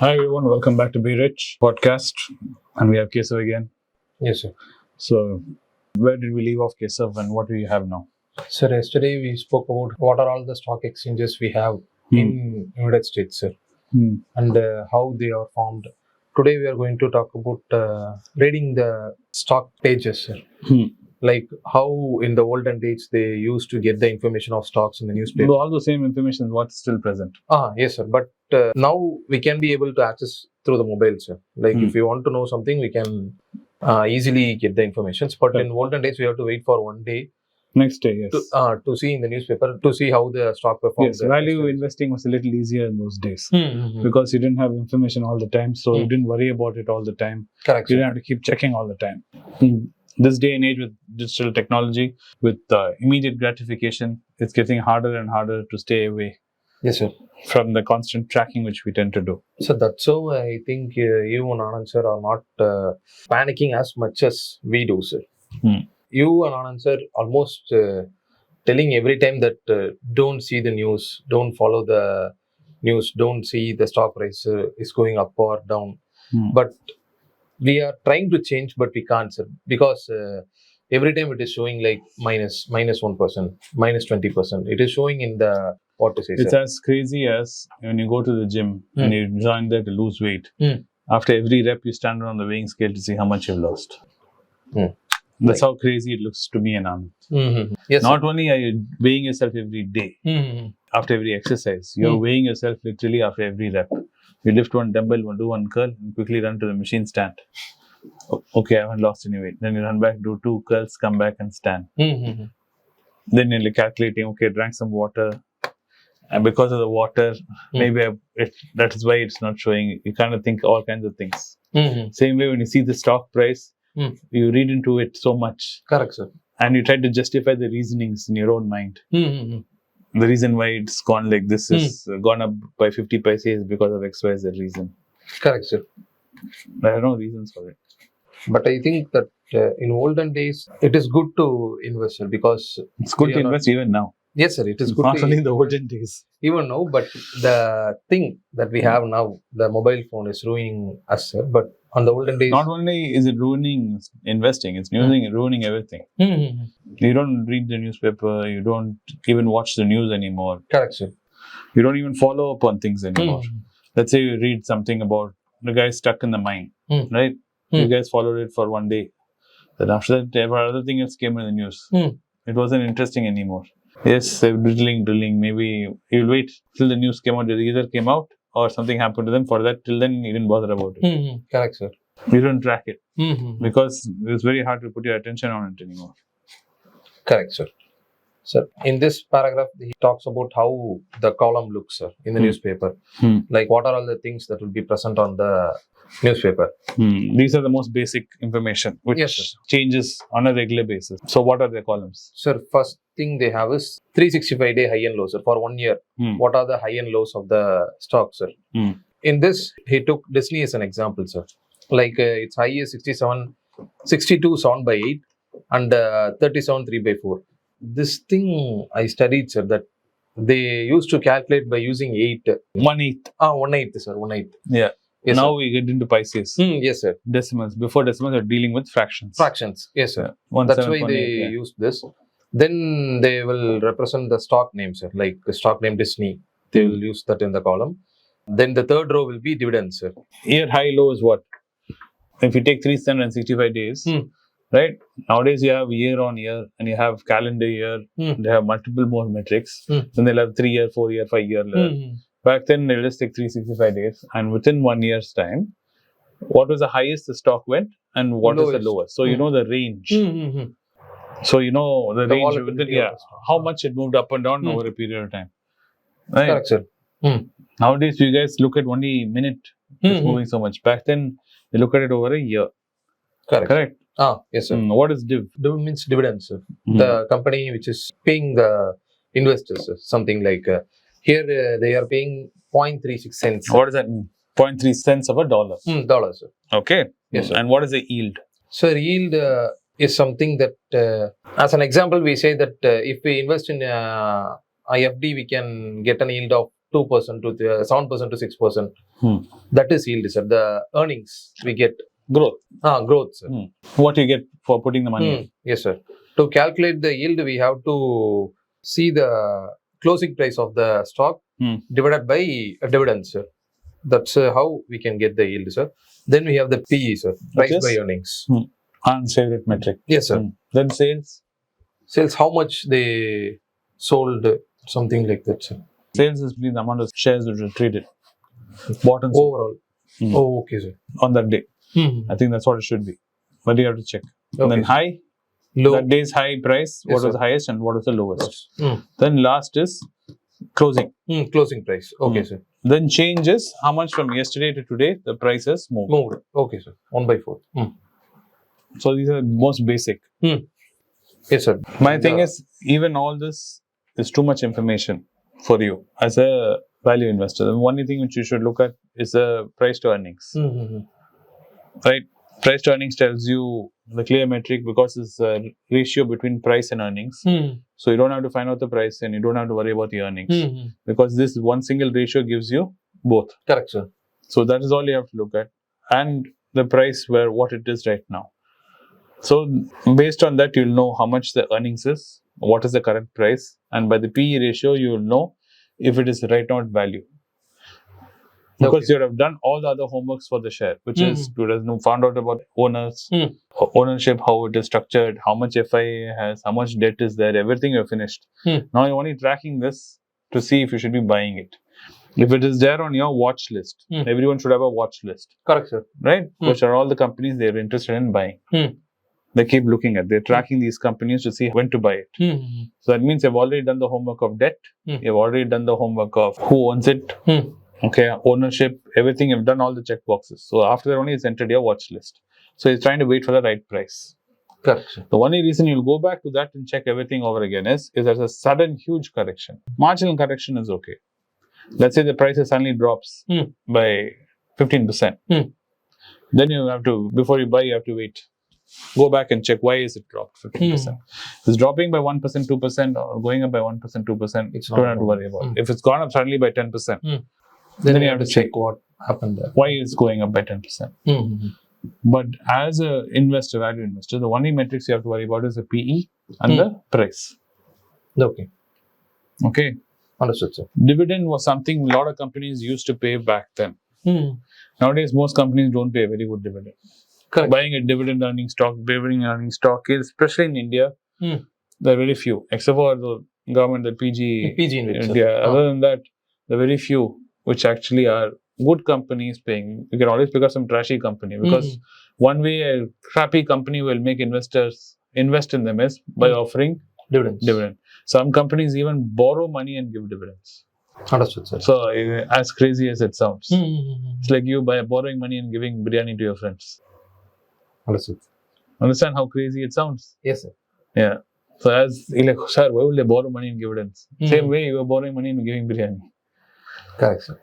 Hi everyone, welcome back to Be Rich podcast, and we have Keshav again. Yes, sir. So, where did we leave off, Keshav, and what do you have now? Sir, yesterday we spoke about what are all the stock exchanges we have in United States, sir, and how they are formed. Today we are going to talk about reading the stock pages, sir. Like how in the olden days they used to get the information of stocks in the newspaper. All the same information is what's still present. Yes, sir. But now we can be able to access through the mobile, sir. Like if we want to know something, we can easily get the information. But in olden days, we have to wait for one day. Next day, yes. To see in the newspaper, to see how the stock performed. Yes, value investing was a little easier in those days because you didn't have information all the time, so you didn't worry about it all the time. Correct. You didn't have to keep checking all the time. This day and age with digital technology, with immediate gratification, it's getting harder and harder to stay away. Yes, sir. From the constant tracking which we tend to do. So that's how I think you and Anand sir are not panicking as much as we do, sir. You and Anand sir almost telling every time that don't see the news, don't follow the news, don't see the stock price is going up or down. But we are trying to change, but we can't, sir, because every time it is showing like minus 1%, minus 20%. It is showing in the what to say. It's sir. as crazy as when you go to the gym and you join there to lose weight. After every rep, you stand on the weighing scale to see how much you've lost. That's how crazy it looks to me and Anand. Yes, Not only are you weighing yourself every day, after every exercise, you're weighing yourself literally after every rep. You lift one dumbbell, do one curl, and quickly run to the machine stand. Okay, I haven't lost any weight. Then you run back, do 2 curls, come back and stand. Then you're calculating, okay, drank some water. And because of the water, maybe that is why it's not showing. You kind of think all kinds of things. Same way when you see the stock price, you read into it so much. Correct, sir. And you try to justify the reasonings in your own mind. The reason why it's gone like this is gone up by 50 paise is because of XYZ reason. Correct, sir. There are no reasons for it. But I think that in olden days, it is good to invest, sir, because it's good to invest even now. Yes, sir. It is good. Not only in the olden days. Even now, but the thing that we have now, the mobile phone is ruining us, sir. But on the olden days, not only is it ruining investing, it's ruining everything. You don't read the newspaper. You don't even watch the news anymore. Correct, sir. You don't even follow up on things anymore. Let's say you read something about the guy stuck in the mine, right? You guys followed it for one day. Then after that, every other thing else came in the news. It wasn't interesting anymore. Yes, drilling. Maybe you'll wait till the news came out. It either came out or something happened to them. For that, till then, you didn't bother about it. Correct, sir. You don't track it because it's very hard to put your attention on it anymore. Correct, sir. Sir, in this paragraph, he talks about how the column looks, sir, in the newspaper. Like what are all the things that will be present on the newspaper? These are the most basic information, which changes on a regular basis. So what are the columns? Sir, first thing they have is 365-day high and low, sir, for 1 year. What are the high and lows of the stock, sir? In this, he took Disney as an example, sir. Like its high is 62 7 by 8 and 37 3 by 4. This thing I studied, sir, that they used to calculate by using 8. 1/8. 1/8, sir, 1/8. Yeah. Yes, now we get into Pisces. Yes, sir. Decimals. Before decimals, you're dealing with fractions. Yes, sir. That's why they use this. Then they will represent the stock name, sir, like the stock name Disney. They will use that in the column. Then the third row will be dividends, sir. Here, high, low is what? If you take 365 days, right? Nowadays, you have year on year and you have calendar year. They have multiple more metrics. Then they'll have 3 year, 4 year, 5 year. Back then, they'll just take 365 days. And within 1 year's time, what was the highest the stock went and what is the lowest? So, you know the range. So, you know the range within, how much it moved up and down over a period of time. Right? Correct, sir. Nowadays, you guys look at only minute. It's moving so much. Back then, you look at it over a year. Correct. Yes, sir. What is div? Div means dividends, sir. The company which is paying the investors, sir. Something like here they are paying 0.36 cents. What does that mean? 0.3 cents of a dollar. Dollar, sir. Okay. Yes, sir. And what is the yield? Sir, yield is something that, as an example, we say that if we invest in IFD, we can get an yield of 2% to 7% to 6%. That is yield, sir. The earnings we get. Growth. Growth, sir. What you get for putting the money in. Yes, sir. To calculate the yield, we have to see the closing price of the stock divided by dividends, sir. That's how we can get the yield, sir. Then we have the PE, sir. Price by earnings. Anand's favorite metric. Yes, sir. Then sales. Sales, how much they sold, something like that, sir. Sales is the amount of shares that are traded. Bought and sold. Overall. Oh, okay, sir. On that day. I think that's what it should be. But you have to check. Okay. And then high. Low. That day's high price. What was the highest and what was the lowest. Then last is closing. Closing price. Okay, sir. Then changes how much from yesterday to today the price has moved. Okay, sir. 1/4. So these are the most basic. Yes, sir. My thing is, even all this is too much information for you as a value investor. The only thing which you should look at is the price to earnings. Right? Price to earnings tells you the clear metric because it's a ratio between price and earnings. So you don't have to find out the price and you don't have to worry about the earnings because this one single ratio gives you both. Correct, sir. So that is all you have to look at, and the price where what it is right now. So based on that, you'll know how much the earnings is, what is the current price, and by the PE ratio, you will know if it is right now at value. Because you have done all the other homeworks for the share, which is to have found out about owners, ownership, how it is structured, how much FIA has, how much debt is there, everything you have finished. Now you're only tracking this to see if you should be buying it. If it is there on your watch list, everyone should have a watch list. Correct, sir. Right? Which are all the companies they're interested in buying. They keep looking at, they're tracking these companies to see when to buy it. So that means you've already done the homework of debt, you've already done the homework of who owns it, okay, ownership, everything, you've done all the check boxes. So after that only it's entered your watch list. So he's trying to wait for the right price. Correct. The only reason you'll go back to that and check everything over again is there's a sudden huge correction. Marginal correction is okay. Let's say the price suddenly drops by 15%. Then you have to, before you buy, you have to wait. Go back and check why is it dropped 15%. If it's dropping by 1%, 2% or going up by 1%, 2%, you don't have to worry about it. If it's gone up suddenly by 10%, then you have to check what happened there. Why is going up by 10%. But as a investor, value investor, the only metrics you have to worry about is the PE and the price. Okay. Understood, sir. Dividend was something a lot of companies used to pay back then. Nowadays, most companies don't pay a very good dividend. Correct. Buying a dividend earning stock, especially in India, there are very few, except for the government, the PG in India. Other than that, there are very few which actually are good companies paying. You can always pick up some trashy company because one way a crappy company will make investors invest in them is by offering dividend. Some companies even borrow money and give dividends. Understood, sir. So as crazy as it sounds, it's like you borrowing money and giving biryani to your friends. Understood. Understand how crazy it sounds? Yes, sir. Yeah. So as you're like, sir, why will they borrow money and dividends? Same way you are borrowing money and giving biryani. Correct, sir.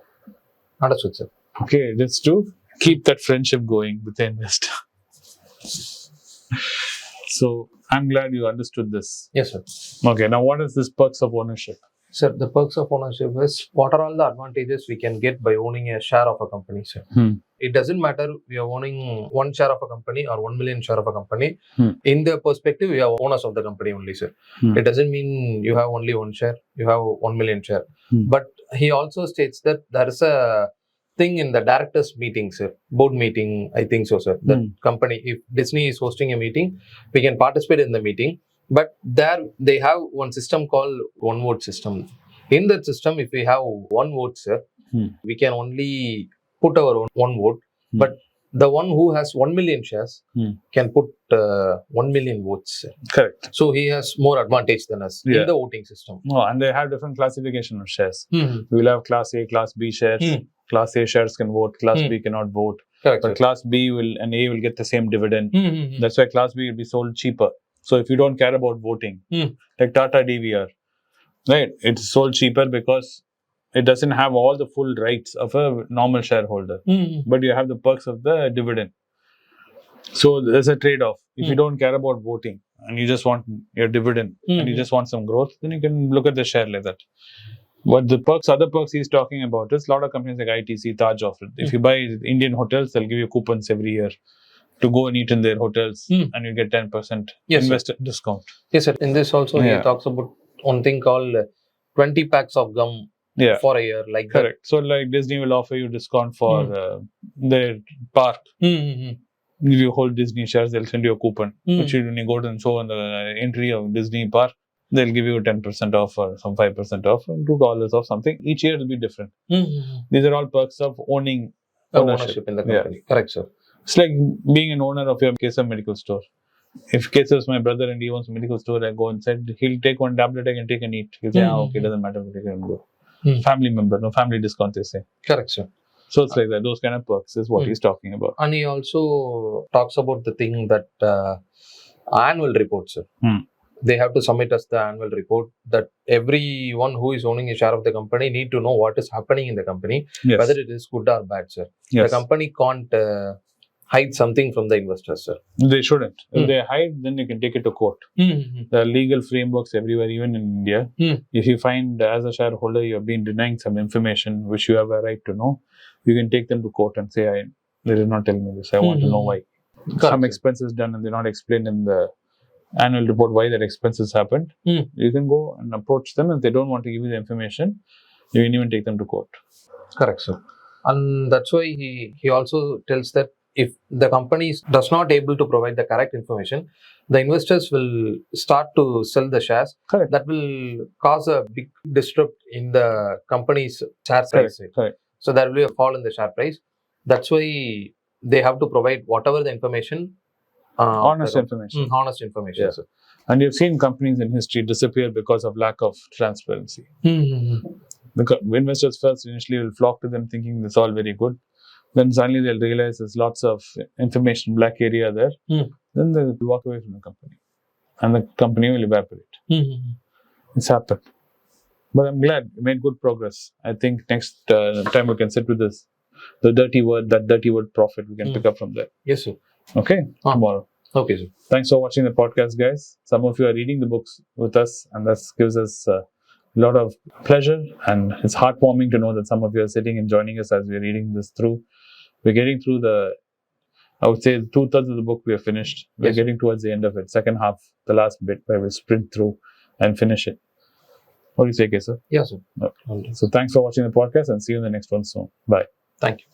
Understood, sir. Okay, that's to keep that friendship going with the investor. So I'm glad you understood this. Yes, sir. Okay, now what is this perks of ownership? Sir, the perks of ownership is what are all the advantages we can get by owning a share of a company, sir. It doesn't matter we are owning 1 share of a company or 1 million share of a company. In the perspective, we are owners of the company only, sir. It doesn't mean you have only 1 share, you have 1 million share. But he also states that there is a thing in the directors meeting, sir. Board meeting, I think so, sir. The company, if Disney is hosting a meeting, we can participate in the meeting. But there they have one system called one vote system. In that system, if we have 1 vote, sir, we can only put our own 1 vote. But the one who has 1 million shares can put 1 million votes, sir. Correct. So he has more advantage than us in the voting system. Oh, and they have different classification of shares. We will have Class A, Class B shares. Class A shares can vote, Class B cannot vote. Correct, but sir. Class B and A will get the same dividend. That's why Class B will be sold cheaper. So if you don't care about voting, like Tata DVR, right? It's sold cheaper because it doesn't have all the full rights of a normal shareholder, but you have the perks of the dividend. So there's a trade-off. If you don't care about voting and you just want your dividend and you just want some growth, then you can look at the share like that. But the other perks he's talking about is a lot of companies like ITC, Taj offer it. If you buy Indian hotels, they'll give you coupons every year to go and eat in their hotels, and you get 10% investor discount. Yes, sir. In this also, he talks about one thing called 20 packs of gum for a year. Like correct. So like Disney will offer you discount for their park. Give you whole Disney shares, they'll send you a coupon, which you, when you go to and show on the entry of Disney park, they'll give you 10% off or some 5% off, $2 off something. Each year will be different. These are all perks of ownership in the company. Correct, sir. It's like being an owner of your Keshav medical store. If Keshav is my brother and he owns a medical store, I go and said, he'll take one tablet I can take and eat. He'll say, okay, doesn't matter, we can go. Family member, no family discount, they say. Correct, sir. So it's like that. Those kind of perks is what he's talking about. And he also talks about the thing that annual report, sir. They have to submit us the annual report that everyone who is owning a share of the company need to know what is happening in the company, whether it is good or bad, sir. The company can't hide something from the investors, sir. They shouldn't. If they hide, then you can take it to court. There are legal frameworks everywhere, even in India. If you find as a shareholder you have been denying some information which you have a right to know, you can take them to court and say, they did not tell me this. I want to know why. Some expenses done and they're not explained in the annual report why that expenses happened. You can go and approach them. If they don't want to give you the information, you can even take them to court. Correct, sir. And that's why he also tells that if the company does not able to provide the correct information, the investors will start to sell the shares. Correct. That will cause a big disrupt in the company's share price. Correct. So there will be a fall in the share price. That's why they have to provide whatever the information. Honest information. Honest information. Yeah. Sir. And you've seen companies in history disappear because of lack of transparency. The investors first initially will flock to them thinking it's all very good. Then suddenly they'll realize there's lots of information, black area there. Then they'll walk away from the company. And the company will evaporate. It's happened. But I'm glad we made good progress. I think next time we can sit with this. That dirty word profit, we can pick up from there. Yes, sir. Okay, tomorrow. Okay, sir. Thanks for watching the podcast, guys. Some of you are reading the books with us, and that gives us a lot of pleasure. And it's heartwarming to know that some of you are sitting and joining us as we're reading this through. We're getting through I would say 2/3 of the book we have finished. We're getting towards the end of it. Second half, the last bit, where we'll sprint through and finish it. What do you say, Keshav? Yes, sir. Okay. So thanks for watching the podcast and see you in the next one soon. Bye. Thank you.